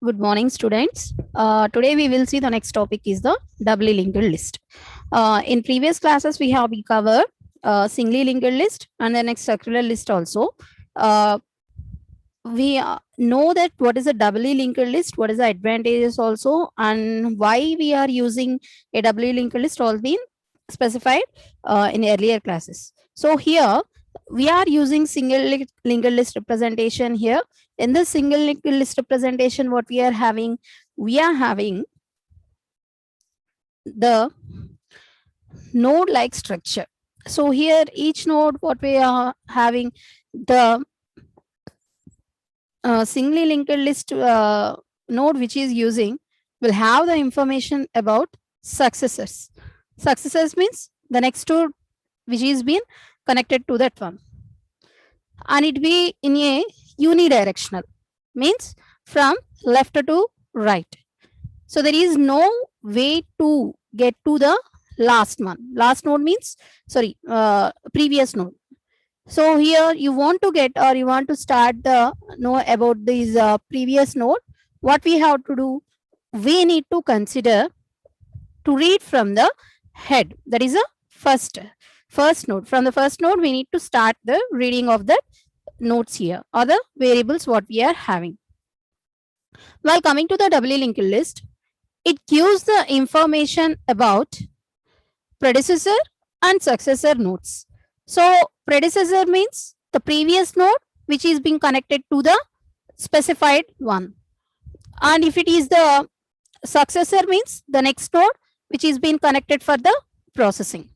Good morning, students. Today we will see the next topic is the doubly linked list. In previous classes, we have covered singly linked list and the next circular list also. We know that what is a doubly linked list, what is the advantages also, and why we are using a doubly linked list all been specified in earlier classes. So here we are using single linked list representation here. In the single linked list representation, what we are having the node like structure. So here each node, what we are having, the singly linked list node which is using will have the information about successors. Successors means the next node which is been connected to that one, and it be in a unidirectional, means from left to right. So there is no way to get to the last one. Last node means previous node. So here you want to get, or you want to start the know about this previous node. What we have to do, we need to consider to read from the head. That is a first node. From the first node, we need to start the reading of the nodes here, or the variables what we are having. While coming to the doubly linked list, it gives the information about predecessor and successor nodes. So predecessor means the previous node which is being connected to the specified one, and if it is the successor means the next node which is being connected for the processing.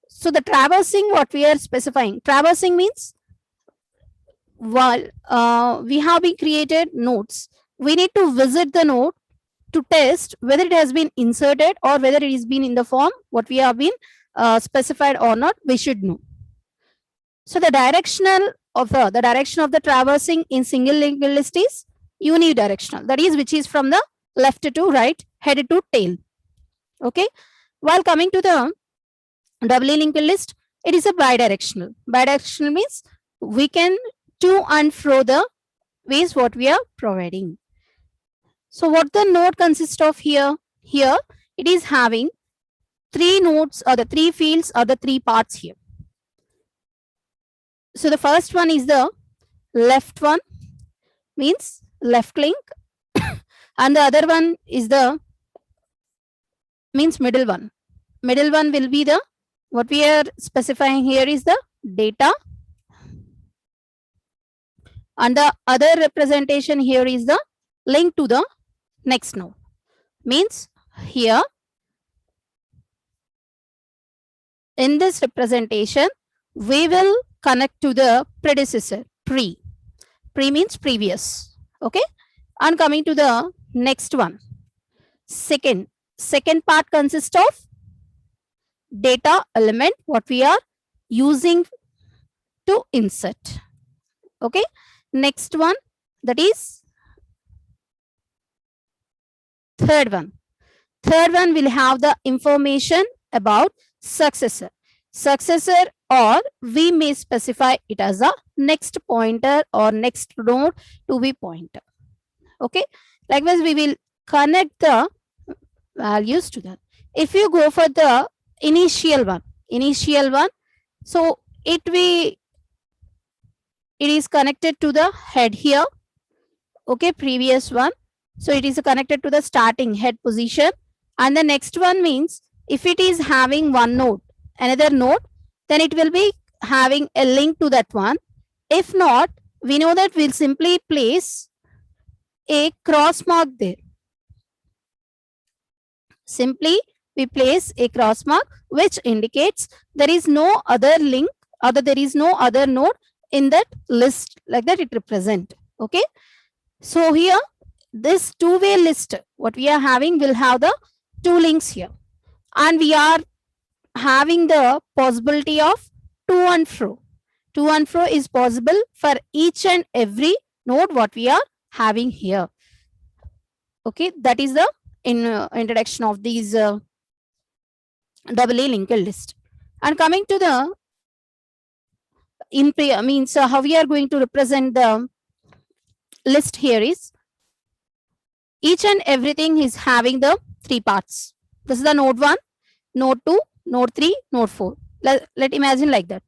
So the traversing, what we are specifying, traversing means while we have been created nodes, we need to visit the node to test whether it has been inserted or whether it is been in the form what we have been specified or not. We should know. So the direction of the traversing in single linked list is unidirectional. That is, which is from the left to right, head to tail. Okay. While coming to the doubly linked list, it is a bidirectional. Bidirectional means we can to and fro the ways what we are providing. So what the node consists of here? Here it is having three nodes, or the three fields, or the three parts here. So the first one is the left one, means left link, and the other one is the means middle one. Middle one will be the, what we are specifying here is the data, and the other representation here is the link to the next node. Means here in this representation we will connect to the predecessor, pre means previous. Okay. And coming to the next one, second part consists of data element what we are using to insert. Okay. Next one, that is third one will have the information about successor, or we may specify it as a next pointer or next node to be pointer. Okay. Likewise, we will connect the values to that. If you go for the initial one, so it is connected to the head here. Okay, previous one. So it is connected to the starting head position. And the next one means if it is having one node, another node, then it will be having a link to that one. If not, we know that we'll simply place a cross mark there. Simply we place a cross mark which indicates there is no other link, or there is no other node in that list, like that it represent. Okay. So here this two-way list what we are having will have the two links here, and we are having the possibility of to and fro. To and fro is possible for each and every node what we are having here. Okay, that is the introduction of these doubly linked list. And coming to the means how we are going to represent the list here is Each and everything is having the three parts. This is the node 1, node 2, node 3, node 4. Let imagine like that.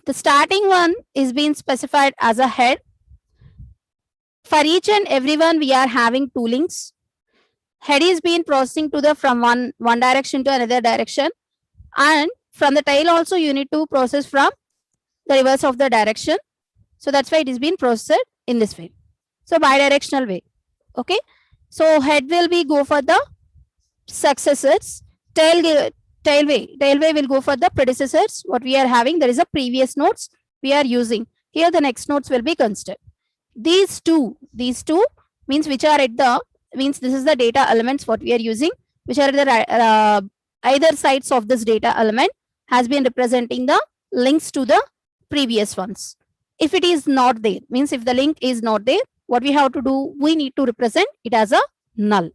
The starting one is being specified as a head. For each and every one, we are having two links. Head is being processing to the from one direction to another direction, and from the tail also you need to process from the reverse of the direction. So that's why it is being processed in this way. So bidirectional way. Okay. So head will be go for the successors. Tailway will go for the predecessors. What we are having, there is a previous nodes we are using. Here the next nodes will be considered. These two means which are at the means this is the data elements what we are using, which are at the either sides of this data element has been representing the links to the previous ones. If it is not there, means if the link is not there, what we have to do, we need to represent it as a null.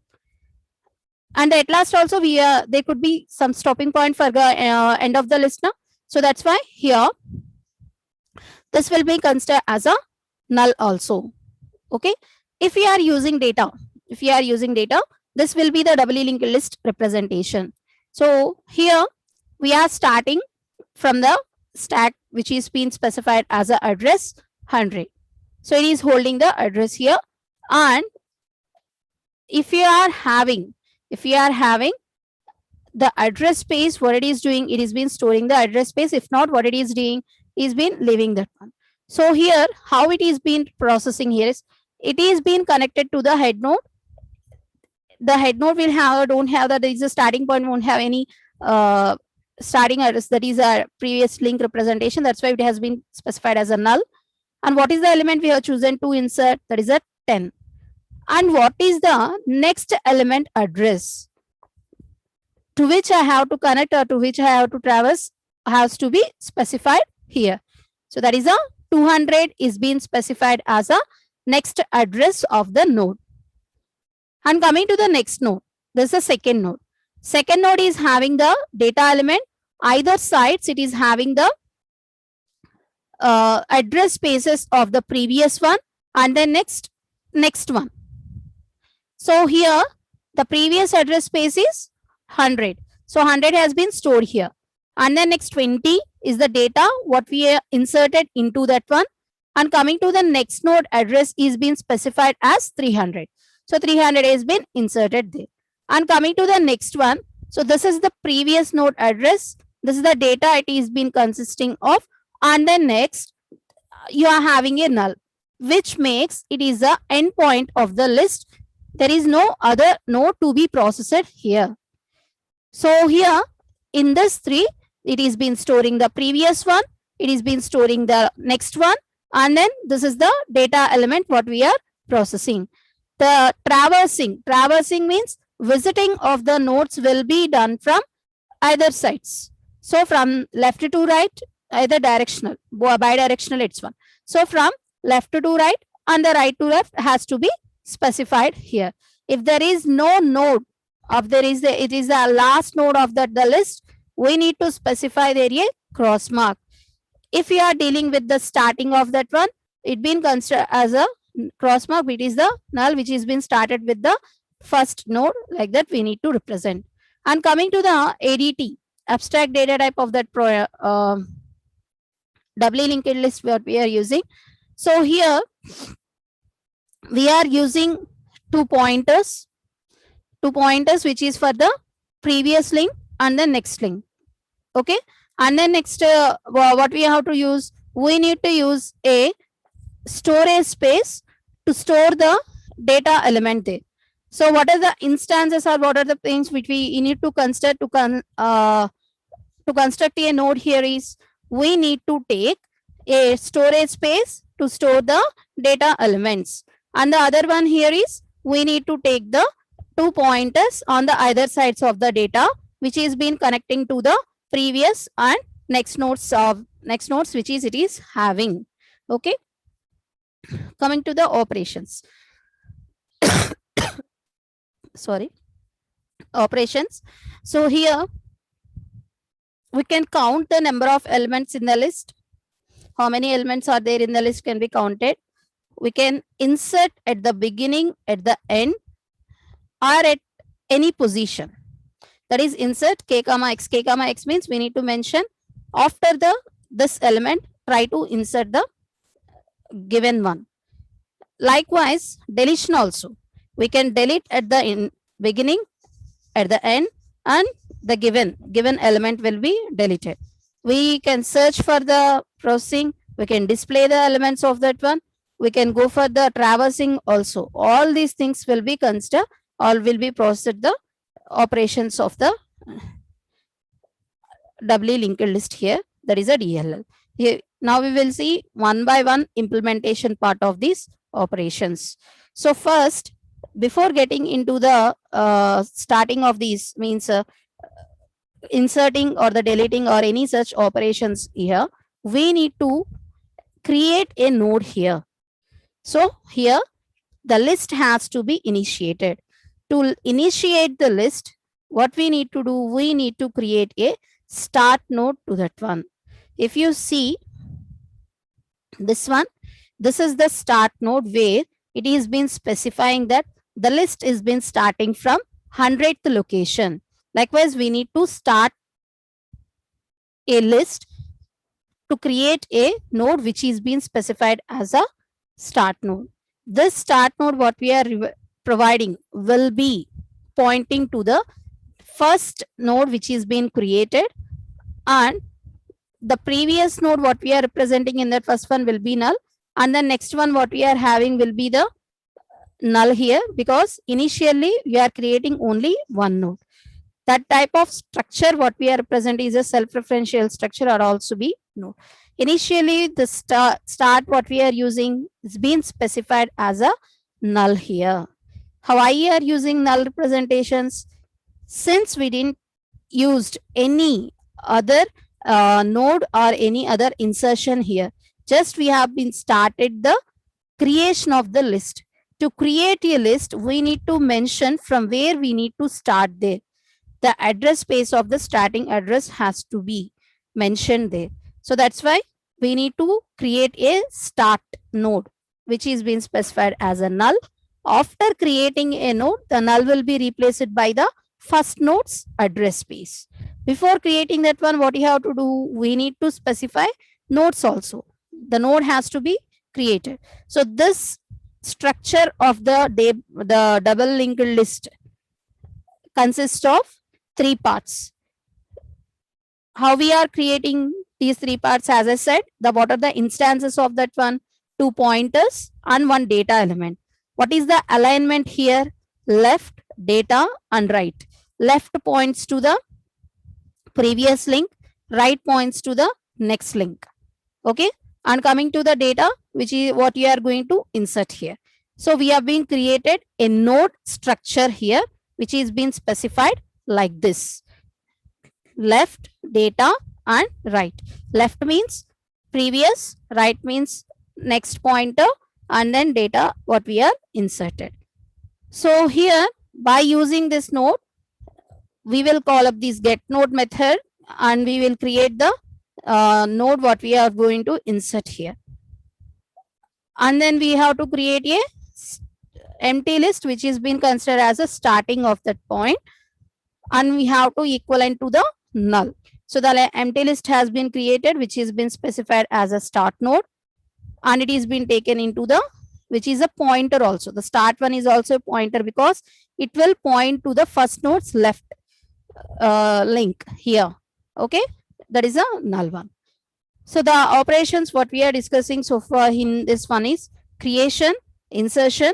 And at last also we there could be some stopping point for the end of the list now. So that's why here this will be considered as a null also. Okay. If we are using data, this will be the doubly linked list representation. So here we are starting from the stack which is being specified as a address 100. So it is holding the address here. And if we are having the address space, what it is doing, it is been storing the address space. If not, what it is doing is been leaving that one. So here how it is being processing here is it is being connected to the head node. The head node will have don't have that, there is a starting point, won't have any starting address, that is a previous link representation. That's why it has been specified as a null. And what is the element we have chosen to insert? That is a 10. And what is the next element address to which I have to connect or to which I have to traverse has to be specified here. So that is a 200 is being specified as a next address of the node. And coming to the next node, this is the second node. Second node is having the data element. Either sides it is having the address spaces of the previous one and the next one. So here the previous address space is 100. So 100 has been stored here. And then next 20 is the data what we inserted into that one. And coming to the next node, address is being specified as 300. So 300 has been inserted there. And coming to the next one, so this is the previous node address. This is the data it is been consisting of. And then next, you are having a null, which makes it is the endpoint of the list. There is no other node to be processed here. So here in this 3, it is been storing the previous one. It is been storing the next one. And then this is the data element what we are processing. The traversing means visiting of the nodes will be done from either sides. So from left to right, either directional, bidirectional it's one. So from left to right and the right to left has to be specified here. If there is no node, it is the last node of the list, we need to specify there a cross mark. If we are dealing with the starting of that one, it been considered as a cross mark. It is the null which has been started with the first node, like that we need to represent. And coming to the ADT, abstract data type of that doubly linked list what we are using. So here we are using two pointers which is for the previous link and the next link. Okay. And then next what we have to use, we need to use a storage space to store the data element there. So what are the instances or what are the things which we need to consider to construct a node here is we need to take a storage space to store the data elements. And the other one here is we need to take the two pointers on the either sides of the data which is been connecting to the previous and next nodes which is it is having. Okay. Coming to the operations. Sorry. Operations. So here we can count the number of elements in the list. How many elements are there in the list can be counted. we can insert at the beginning, at the end, or at any position. That is insert k comma x. K comma x means we need to mention after the this element, try to insert the given one. Likewise, deletion also. We can delete at the beginning, at the end, and the given element will be deleted. We can search for the processing. We can display the elements of that one. We can go for the traversing also. All these things will be considered, all will be processed the operations of the doubly linked list here. That is a DLL. Here, now we will see one by one implementation part of these operations. So first, before getting into the starting of these, means inserting or the deleting or any such operations here, we need to create a node here. So here the list has to be initiated. To initiate the list, what we need to do, we need to create a start node to that one. If you see this one, this is the start node where it is been specifying that the list is been starting from 100th location. Likewise, we need to start a list to create a node which is being specified as a start node. This start node what we are providing will be pointing to the first node which is being created, and the previous node what we are representing in that first one will be null, and the next one what we are having will be the null here, because initially we are creating only one node. That type of structure what we are representing is a self-referential structure, or also be node. Initially the start what we are using is being specified as a null here. How I are using null representations? Since we didn't used any other node or any other insertion here, just we have been started the creation of the list. To create a list, we need to mention from where we need to start there. The address space of the starting address has to be mentioned there. So that's why we need to create a start node which is being specified as a null. After creating a node, the null will be replaced by the first node's address space. Before creating that one, what you have to do, we need to specify nodes also. The node has to be created. So this structure of the double linked list consists of three parts. How we are creating these three parts, as I said, what are the instances of that one? 2 pointers and 1 data element. What is the alignment here? Left, data, and right. Left points to the previous link, right points to the next link. Okay, and coming to the data, which is what you are going to insert here. So we have been created a node structure here, which is being specified like this: left, data, and right. Left means previous, right means next pointer, and then data what we are inserted. So here, by using this node, we will call up this get node method, and we will create the node what we are going to insert here. And then we have to create a empty list which is being considered as a starting of that point, and we have to equivalent to the null. So the empty list has been created, which is been specified as a start node, and it is been taken into the, which is a pointer also. The start one is also a pointer because it will point to the first node's left link here. Okay, that is a null one. So the operations what we are discussing so far in this one is creation, insertion,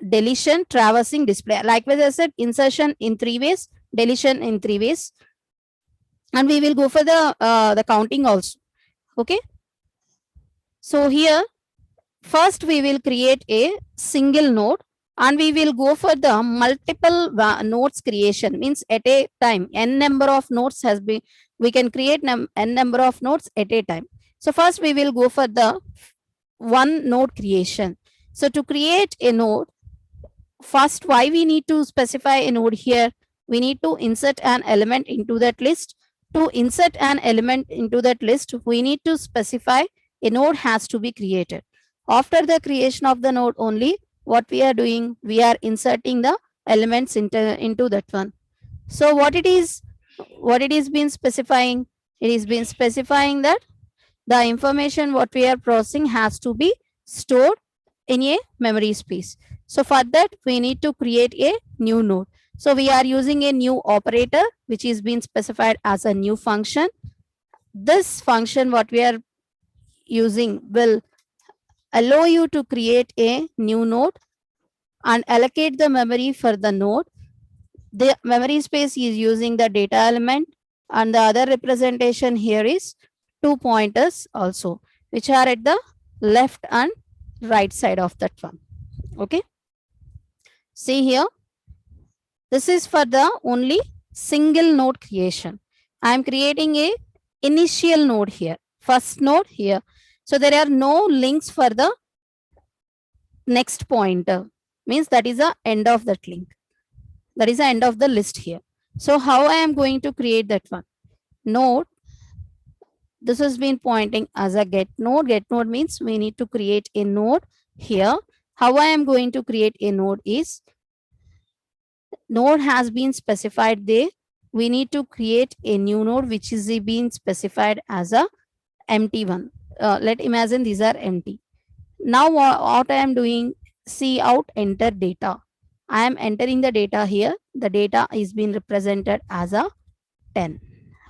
deletion, traversing, display. Likewise, I said insertion in 3 ways, deletion in 3 ways, and we will go for the counting also. Okay, so here first we will create a single node, and we will go for the multiple nodes creation. Means at a time n number of nodes has been, we can create n number of nodes at a time. So first we will go for the one node creation. So to create a node, first why we need to specify a node here? We need to insert an element into that list. To insert an element into that list, we need to specify a node has to be created. After the creation of the node only, what we are doing, we are inserting the elements into that one. So what it is been specifying, it is been specifying that the information what we are processing has to be stored in a memory space. So for that, we need to create a new node. So we are using a new operator, which is being specified as a new function. This function what we are using will allow you to create a new node and allocate the memory for the node. The memory space is using the data element, and the other representation here is 2 pointers also, which are at the left and right side of that one. Okay. See here, this is for the only single node creation. I am creating a initial node here, first node here. So there are no links for the next pointer, means that is the end of that link. That is the end of the list here. So how I am going to create that one? Node, this has been pointing as a get node. Get node means we need to create a node here. How I am going to create a node is, node has been specified there. We need to create a new node which is being specified as a empty one. Let imagine these are empty. Now what I am doing, see out enter data. I am entering the data here. The data is being represented as a 10.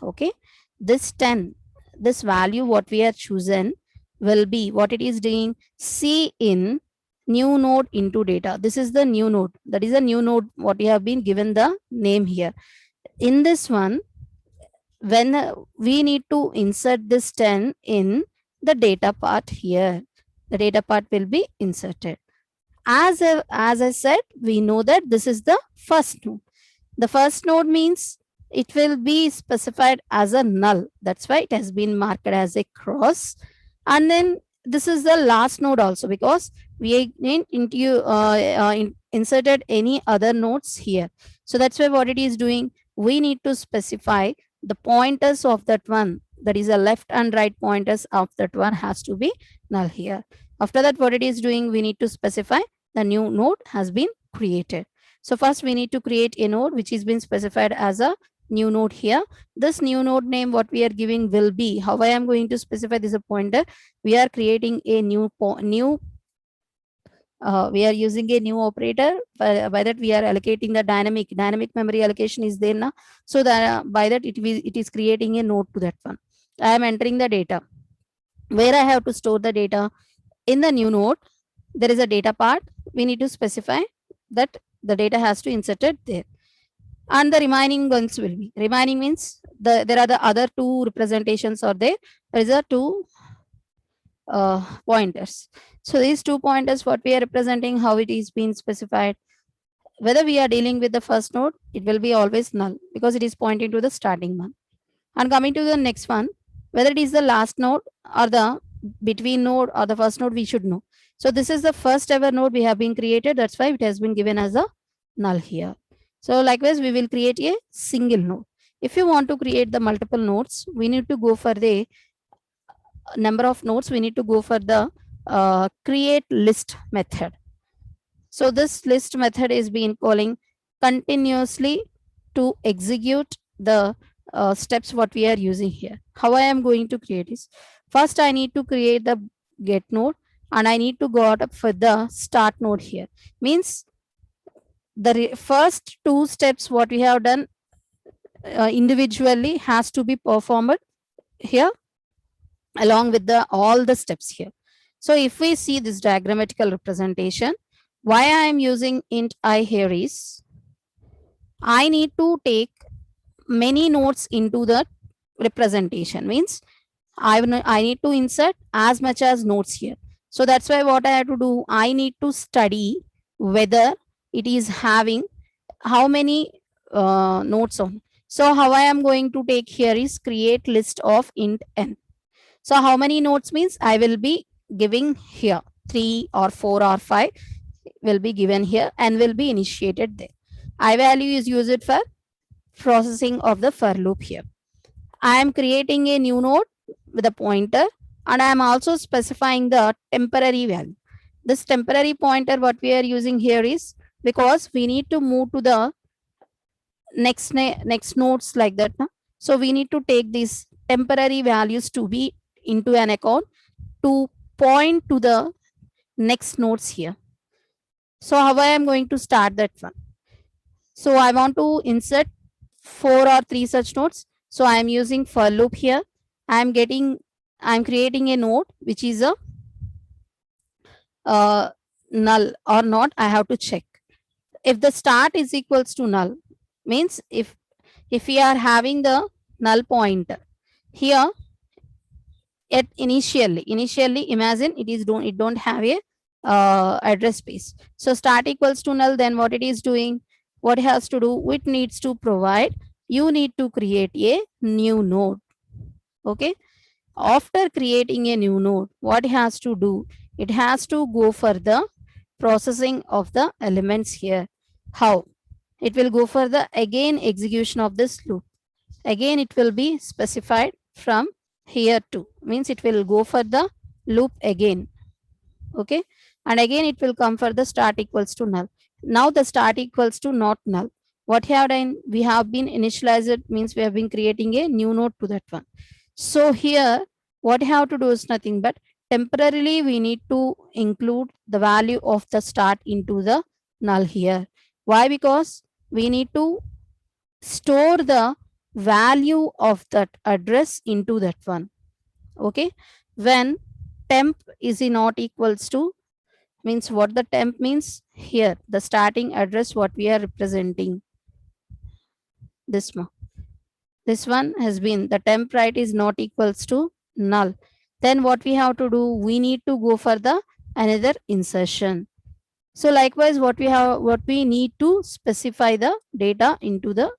Okay. This 10, this value what we are chosen will be what it is doing, see in new node into data. This is the new node. That is a new node what you have been given the name here. In this one, when we need to insert this 10 in the data part here, the data part will be inserted. As I said, we know that this is the first node. The first node means it will be specified as a null. That's why it has been marked as a cross. And then this is the last node also, because we inserted any other nodes here. So that's why what it is doing, we need to specify the pointers of that one. That is the left and right pointers of that one has to be null here. After that, what it is doing, we need to specify the new node has been created. So first we need to create a node which is been specified as a new node here. This new node name what we are giving will be, how I am going to specify this a pointer, we are creating a we are using a new operator. By that we are allocating the dynamic memory allocation is there now. So that by that it is creating a node to that one. I am entering the data where I have to store the data. In the new node, there is a data part. We need to specify that the data has to insert it there. And the remaining ones will be, remaining means there are the other two representations are there. There is a two pointers. So these 2 pointers what we are representing, how it is being specified. Whether we are dealing with the first node, it will be always null because it is pointing to the starting one. And coming to the next one, whether it is the last node or the between node or the first node, we should know. So this is the first ever node we have been created. That's why it has been given as a null here. So likewise, we will create a single node. If you want to create the multiple nodes, we need to go for the number of nodes. We need to go for the create list method. So this list method is being calling continuously to execute the steps what we are using here. How I am going to create is, first I need to create the get node and I need to go out for the start node here. Means the first 2 steps what we have done individually has to be performed here along with the all the steps here. So if we see this diagrammatical representation, why I am using int I here is, I need to take many nodes into the representation. Means I need to insert as much as nodes here. So that's why what I have to do, I need to study whether it is having how many nodes on. So how I am going to take here is create list of int n. So how many nodes means I will be giving here 3 or 4 or 5 will be given here and will be initiated there. I value is used for processing of the for loop here. I am creating a new node with a pointer And I am also specifying the temporary value. This temporary pointer what we are using here is because we need to move to the next nodes like that. So we need to take these temporary values to be into an account to point to the next nodes here. So how I am going to start that one? So I want to insert 4 or 3 such nodes. So I am using for loop here. I'm creating a node which is a null or not. I have to check. If the start is equals to null, means if we are having the null pointer here at initially imagine it don't have a address space. So start equals to null, then what it is doing, what it has to do, it needs to provide, you need to create a new node. Okay, after creating a new node, what it has to do, it has to go for the processing of the elements here. How? It will go for the again execution of this loop. Again it will be specified from here to, means it will go for the loop again. Okay, and again it will come for the start equals to null. Now the start equals to not null. What have done, we have been initialized, means we have been creating a new node to that one. So here what you have to do is nothing but temporarily we need to include the value of the start into the null here. Why? Because we need to store the value of that address into that one. Okay, when temp is not equals to, means what the temp means here, the starting address what we are representing, this one, has been the temp right is not equals to null. Then what we have to do, we need to go for the another insertion. So likewise what we need to specify the data into the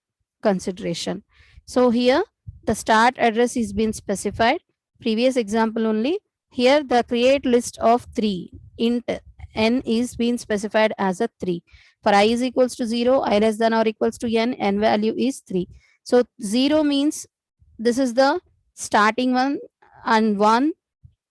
consideration. So here the start address is being specified, previous example only. Here the create list of 3 int n is being specified as a 3. For I is equals to 0, I less than or equals to n value is 3. So 0 means this is the starting one, and 1,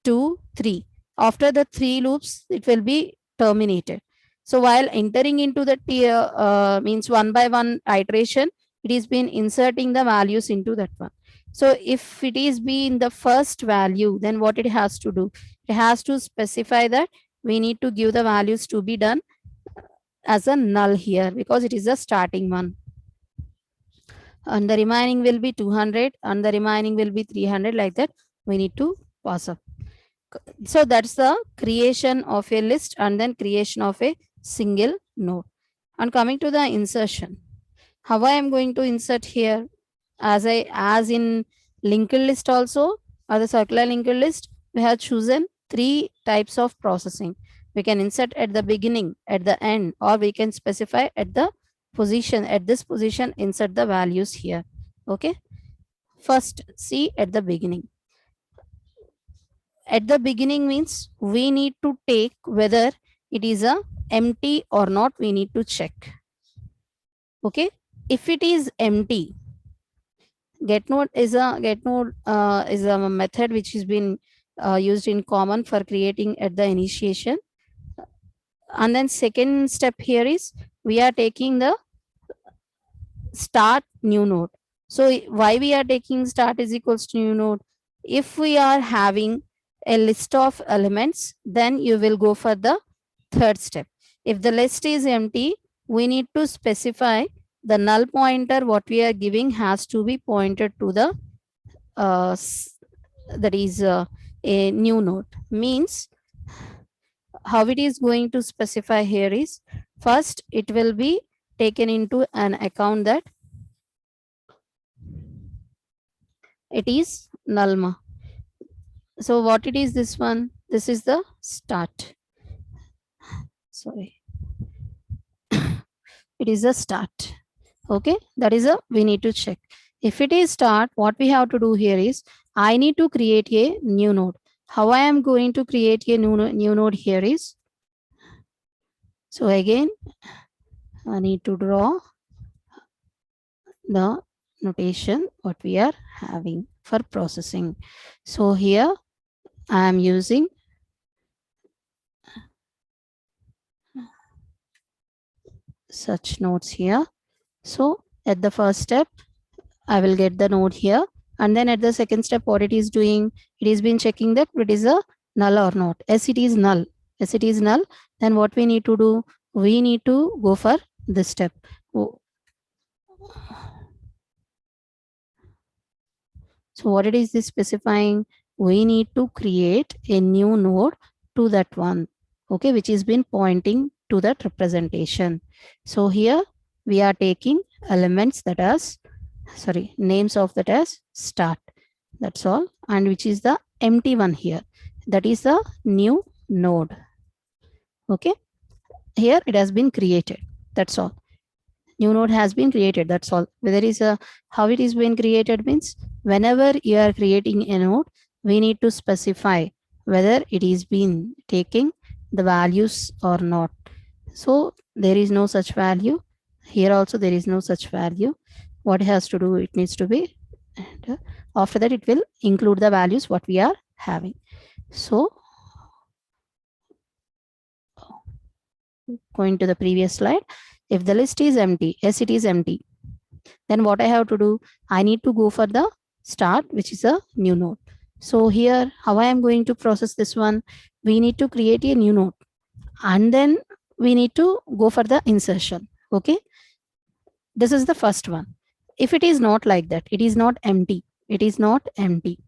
2, 3. After the 3 loops, it will be terminated. So while entering into the means one by one iteration, it is been inserting the values into that one. So if it is being the first value, then what it has to do? It has to specify that we need to give the values to be done as a null here because it is the starting one. And the remaining will be 200 and the remaining will be 300, like that we need to pass up. So that's the creation of a list and then creation of a single node. And coming to the insertion, how I am going to insert here, as in linked list also, or the circular linked list, we have chosen 3 types of processing. We can insert at the beginning, at the end, or we can specify at the position, at this position insert the values here. Okay, first see at the beginning. At the beginning means we need to take whether it is a empty or not, we need to check. Okay, if it is empty, get node is a method which has been used in common for creating at the initiation. And then second step here is we are taking the start new node. So why we are taking start is equals to new node? If we are having a list of elements, then you will go for the third step. If the list is empty, we need to specify the null pointer what we are giving has to be pointed to the that is a new node. Means how it is going to specify here is, first it will be taken into an account that it is null. So what it is, this one, this is the start. Sorry, it is a start. Okay, that is a, we need to check. If it is start, what we have to do here is I need to create a new node. How I am going to create a new node here is, so again I need to draw the notation what we are having for processing. So here I am using such nodes here. So at the first step, I will get the node here. And then at the second step, what it is doing, it is been checking that it is a null or not. As it is null, as it is null, then what we need to do, we need to go for this step. So what it is this specifying, we need to create a new node to that one, okay, which has been pointing to that representation. So here we are taking elements that as, sorry, names of that as start. That's all. And which is the empty one here. That is the new node. Okay. Here it has been created. That's all. New node has been created. That's all. Whether is a how it is being created means whenever you are creating a node, we need to specify whether it is been taking the values or not. So there is no such value. Here also there is no such value. What it has to do, it needs to be, and after that it will include the values what we are having. So going to the previous slide, if the list is empty, yes, it is empty, then what I have to do, I need to go for the start, which is a new node. So here, how I am going to process this one, we need to create a new node and then we need to go for the insertion. Okay. This is the first one. If it is not like that, it is not empty. It is not empty.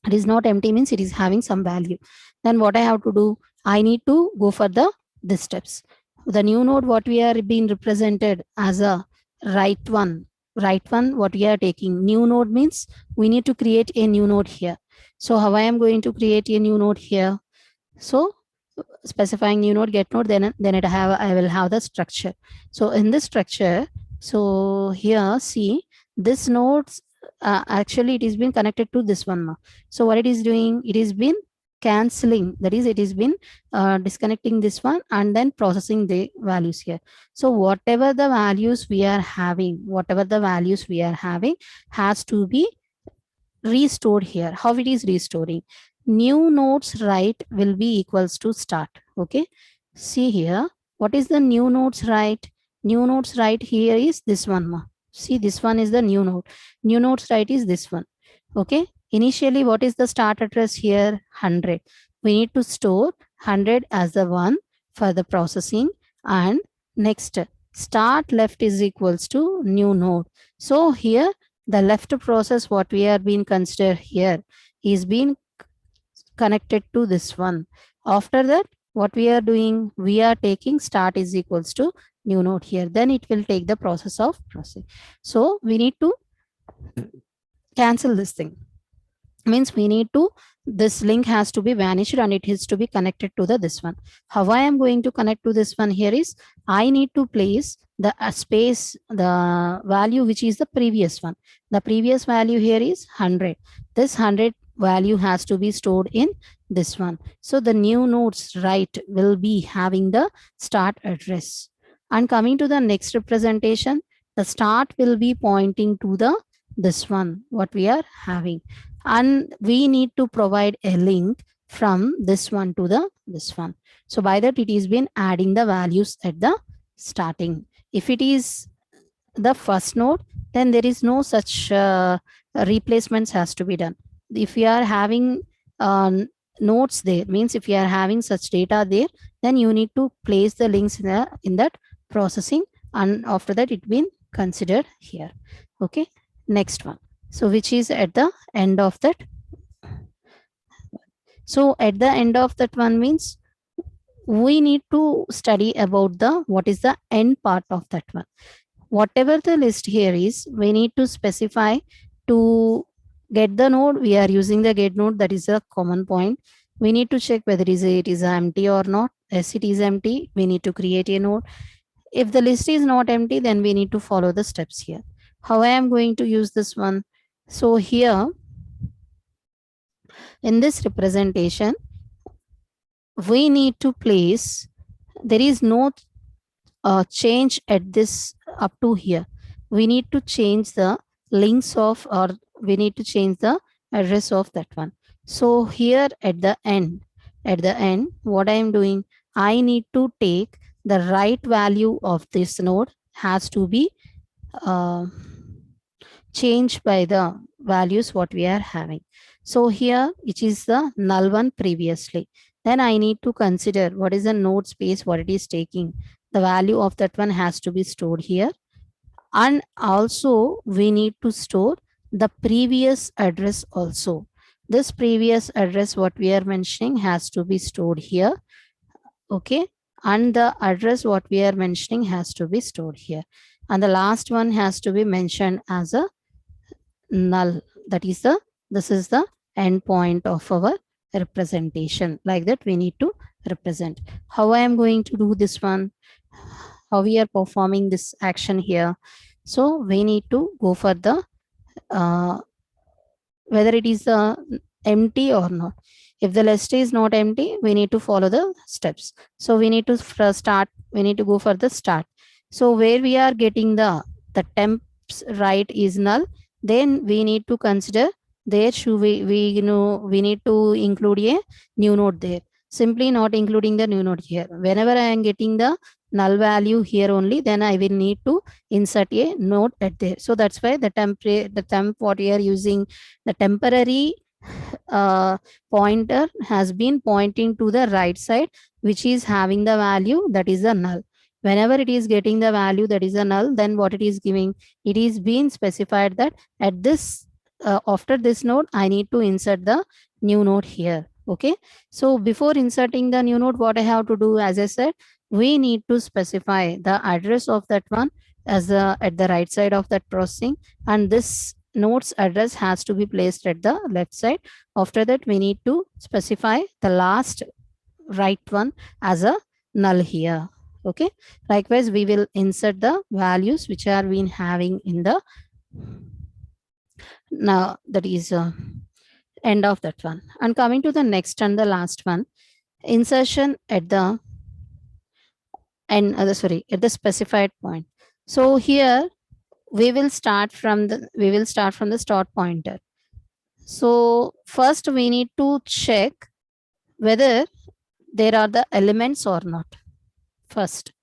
It is not empty means it is having some value. Then what I have to do, I need to go for the this steps. The new node what we are being represented as a right one. Right one what we are taking. New node means we need to create a new node here. So how I am going to create a new node here? So specifying new node get node, then I will have the structure. So in this structure, so here see this nodes actually it is been connected to this one now. So what it is doing, it is been canceling, that is it is been disconnecting this one and then processing the values here. So whatever the values we are having, has to be restored here. How it is restoring, new nodes write will be equals to start. Okay, see here, what is the new nodes write? New nodes write here is this one. See, this one is the new node. New nodes write is this one. Okay, initially what is the start address here? 100. We need to store 100 as the one for the processing, and next start left is equals to new node. So here the left process what we are being considered here is being connected to this one. After that, what we are doing, we are taking start is equals to new node here. Then it will take the process of processing. So we need to cancel this thing. Means we need to, this link has to be vanished and it has to be connected to the this one. How I am going to connect to this one here is, I need to place the space, the value which is the previous one. The previous value here is 100. This 100 value has to be stored in this one. So the new nodes right will be having the start address. And coming to the next representation, the start will be pointing to the this one what we are having, and we need to provide a link from this one to the this one. So by that it is been adding the values at the starting. If it is the first node, then there is no such replacements has to be done. If you are having nodes there, means if you are having such data there, then you need to place the links in that processing, and after that it been considered here. Okay, next one. So which is at the end of that. So at the end of that one means we need to study about the what is the end part of that one. Whatever the list here is, we need to specify to get the node. We are using the get node, that is a common point. We need to check whether it is empty or not. Yes, it is empty. We need to create a node. If the list is not empty, then we need to follow the steps here. How I am going to use this one? So here in this representation, we need to place, there is no change at this up to here. We need to change the links of, or we need to change the address of that one. So here at the end, what I am doing, I need to take the right value of this node has to be uh, changed by the values what we are having. So here, which is the null one previously, then I need to consider what is the node space, what it is taking. The value of that one has to be stored here. And also we need to store the previous address also. This previous address what we are mentioning has to be stored here. Okay. And the address what we are mentioning has to be stored here. And the last one has to be mentioned as a null. That is the, this is the endpoint of our representation. Like that we need to represent. How I am going to do this one? How we are performing this action here? So we need to go for the whether it is empty or not. If the list is not empty, we need to follow the steps. So we need to start, we need to go for the start. So where we are getting the temps right is null, then we need to consider there should we you know we need to include a new node there. Simply not including the new node here. Whenever I am getting the null value here only, then I will need to insert a node at there. So that's why the temp what we are using, the temporary pointer has been pointing to the right side, which is having the value that is a null. Whenever it is getting the value that is a null, then what it is giving, it is being specified that at this after this node I need to insert the new node here. Okay, so before inserting the new node, what I have to do, as I said, we need to specify the address of that one as at the right side of that processing, and this node's address has to be placed at the left side. After that, we need to specify the last right one as a null here. Okay, likewise we will insert the values which are been having in the now, that is end of that one. And coming to the next and the last one, insertion at the and sorry, at the specified point. So here we will start from the start pointer. So first we need to check whether there are the elements or not first.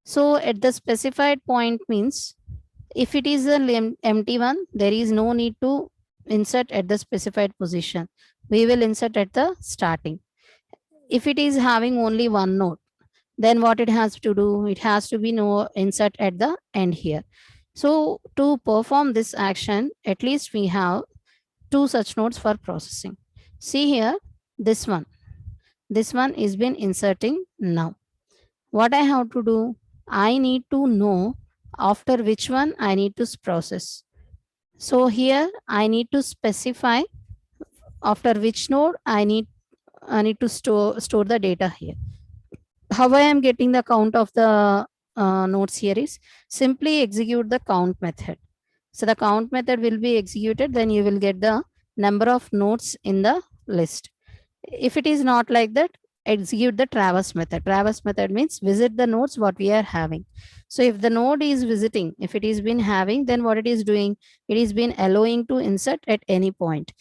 So at the specified point means if it is an empty one, there is no need to insert at the specified position. We will insert at the starting. If it is having only one node, then what it has to do, it has to be no insert at the end here. So to perform this action, at least we have two such nodes for processing. See here, this one is been inserting now. What I have to do, I need to know after which one I need to process. So here I need to specify after which node I need to store the data here. How I am getting the count of the nodes here is simply execute the count method. So the count method will be executed, then you will get the number of nodes in the list. If it is not like that, execute the traverse method. Traverse method means visit the nodes what we are having. So if the node is visiting, if it is been having, then what it is doing, it is been allowing to insert at any point.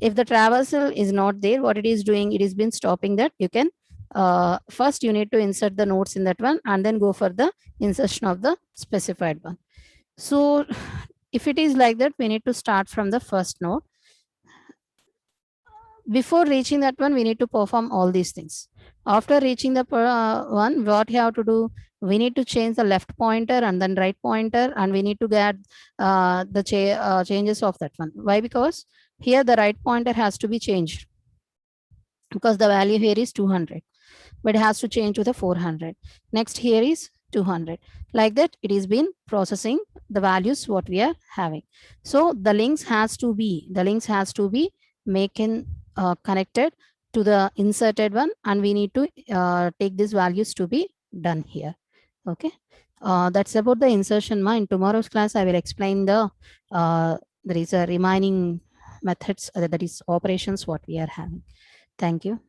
If the traversal is not there, what it is doing, it has been stopping that. You can first you need to insert the nodes in that one and then go for the insertion of the specified one. So if it is like that, we need to start from the first node. Before reaching that one, we need to perform all these things. After reaching the one, what you have to do, we need to change the left pointer and then right pointer, and we need to get the changes of that one. Why? Because here the right pointer has to be changed because the value here is 200, but it has to change to the 400. Next here is 200. Like that, it is been processing the values what we are having. So the links has to be making connected to the inserted one, and we need to take these values to be done here. Okay, that's about the insertion. In tomorrow's class, I will explain the there is a remaining methods, that is operations what we are having. Thank you.